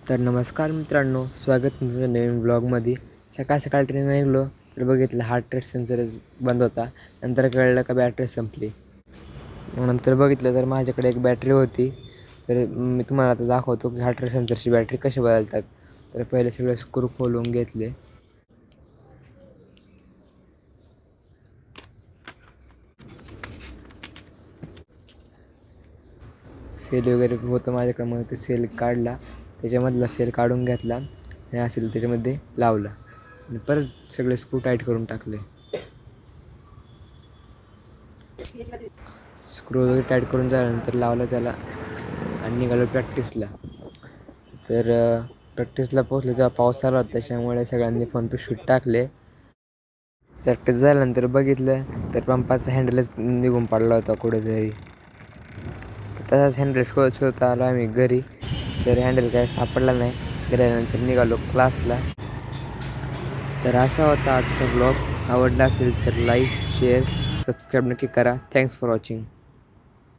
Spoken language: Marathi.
तर नमस्कार मित्रांनो, स्वागत तुमच्या नवीन ब्लॉगमध्ये. सकाळ सकाळ ट्रेन निघालो तर बघितलं हार्ट रेट सेन्सरच बंद होता. नंतर कळलं का बॅटरी संपली. नंतर बघितलं तर माझ्याकडे एक बॅटरी होती. तर मी तुम्हाला आता दाखवतो की हार्ट रेट सेन्सरची बॅटरी कशी बदलतात. तर पहिले सगळे स्क्रू खोलून घेतले. सेल वगैरे होतं माझ्याकडे, मग ते सेल काढला, त्याच्यामधला सेल काढून घेतला आणि असेल त्याच्यामध्ये लावला आणि परत सगळे स्क्रू टाईट करून टाकले. स्क्रू वगैरे टाईट करून झाल्यानंतर लावलं त्याला आणि निघालो प्रॅक्टिसला. तर प्रॅक्टिसला पोचलो तेव्हा पाऊस चालू होता, त्याच्यामुळे सगळ्यांनी फोन पे शूट टाकले. प्रॅक्टिस झाल्यानंतर बघितलं तर पंपाचा हँडलच निघून पडला होता कुठेतरी. तसाच हँडल शोधत आलो आम्ही घरी, तर हँडल काय सापडला नाही. गेल्यानंतर निघालो क्लासला. तर असा होता आजचा ब्लॉग. आवडला असेल तर लाईक, शेअर, सबस्क्राईब नक्की करा. Thanks for watching.